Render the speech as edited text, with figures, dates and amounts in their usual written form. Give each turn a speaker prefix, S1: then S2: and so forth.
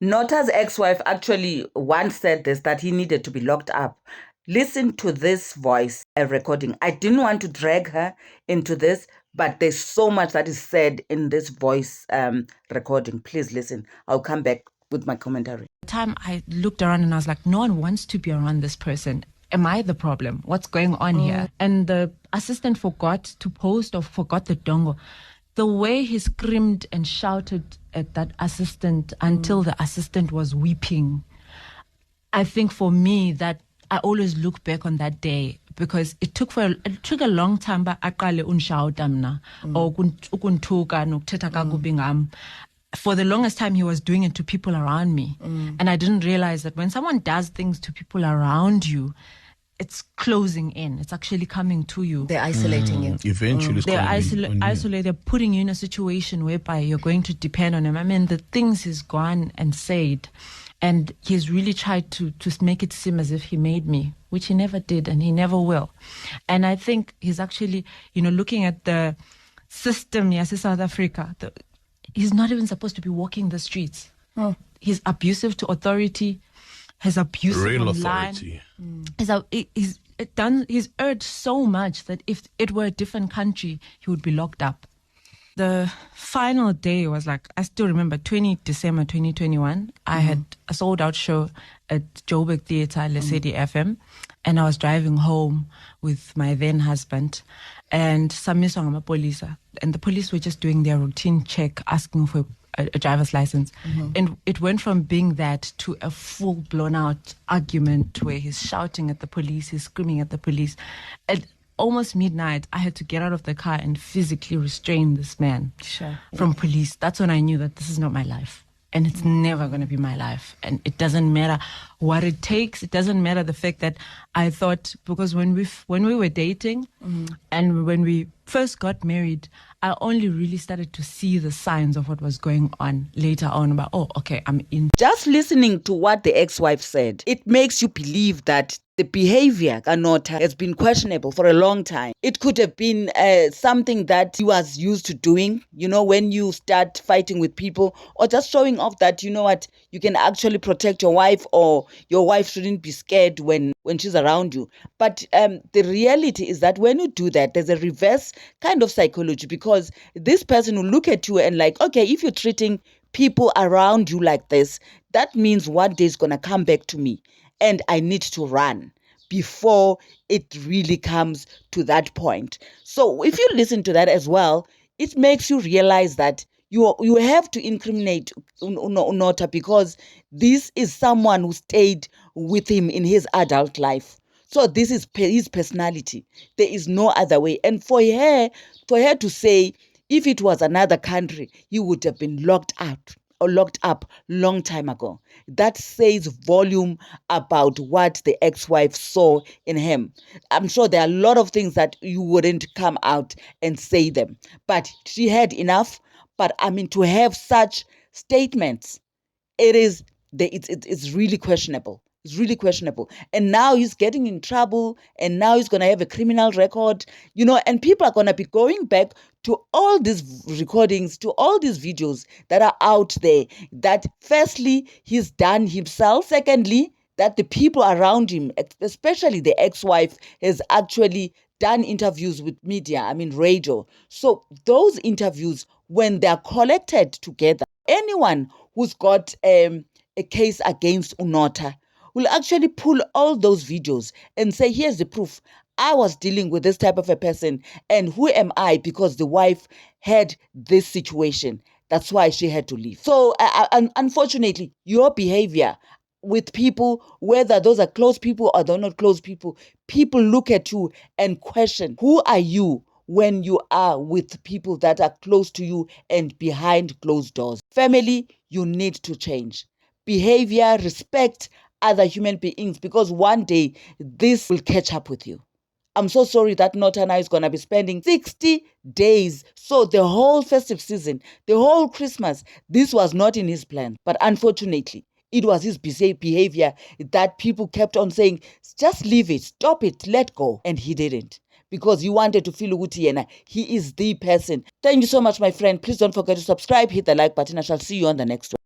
S1: Nota's ex-wife actually once said this, that he needed to be locked up. Listen to this voice recording. I didn't want to drag her into this, but there's so much that is said in this voice recording. Please listen. I'll come back with my commentary.
S2: The time I looked around and I was like, no one wants to be around this person. Am I the problem? What's going on here? And the assistant forgot to post or forgot the dongle. The way he screamed and shouted at that assistant until the assistant was weeping. I think for me that I always look back on that day because it took a long time ba aqale unshouta mna or ukunthuka nokuthetha kakubi ngam. For the longest time, he was doing it to people around me. And I didn't realize that when someone does things to people around you, it's closing in. It's actually coming to you.
S3: They're isolating you.
S4: Eventually,
S2: They're isolated. They're putting you in a situation whereby you're going to depend on him. I mean, the things he's gone and said, and he's really tried to make it seem as if he made me, which he never did and he never will. And I think he's actually, looking at the system, yes, in South Africa, he's not even supposed to be walking the streets. He's abusive to authority. He's abusive
S4: real
S2: online.
S4: authority.
S2: He's urged so much that if it were a different country, he would be locked up. The final day was I still remember 20 December 2021. I had a sold out show at Joburg Theatre, Lesedi FM, and I was driving home with my then husband and some police, and the police were just doing their routine check, asking for a driver's license. And it went from being that to a full blown out argument where he's shouting at the police, he's screaming at the police. At almost midnight, I had to get out of the car and physically restrain this man from police. That's when I knew that this is not my life. And it's never going to be my life. And it doesn't matter what it takes. It doesn't matter the fact that I thought, because when we were dating and when we first got married, I only really started to see the signs of what was going on later on about, okay, I'm in.
S1: Just listening to what the ex-wife said, it makes you believe that the behavior Nota has been questionable for a long time. It could have been something that he was used to doing, when you start fighting with people, or just showing off that, you can actually protect your wife, or your wife shouldn't be scared when she's around you. But the reality is that when you do that, there's a reverse kind of psychology, because this person will look at you and okay, if you're treating people around you like this, that means one day is going to come back to me. And I need to run before it really comes to that point. So if you listen to that as well, it makes you realize that you have to incriminate Nota, because this is someone who stayed with him in his adult life. So this is his personality. There is no other way. And for her to say, if it was another country, he would have been locked up long time ago. That says volume about what the ex-wife saw in him. I'm sure there are a lot of things that you wouldn't come out and say them, but she had enough. But to have such statements, it's really questionable. It's really questionable. And now he's getting in trouble, and now he's going to have a criminal record, and people are going to be going back to all these recordings, to all these videos that are out there, that firstly, he's done himself. Secondly, that the people around him, especially the ex-wife, has actually done interviews with media, radio. So those interviews, when they're collected together, anyone who's got a case against Nota will actually pull all those videos and say, here's the proof. I was dealing with this type of a person, and who am I? Because the wife had this situation. That's why she had to leave. So unfortunately, your behavior with people, whether those are close people or they're not close people look at you and question, who are you when you are with people that are close to you and behind closed doors? Family, you need to change. Behavior, respect other human beings, because one day this will catch up with you. I'm so sorry that Nota now is going to be spending 60 days. So the whole festive season, the whole Christmas, this was not in his plan. But unfortunately, it was his behavior that people kept on saying, just leave it, stop it, let go. And he didn't, because he wanted to feel Utiena. He is the person. Thank you so much, my friend. Please don't forget to subscribe, hit the like button. I shall see you on the next one.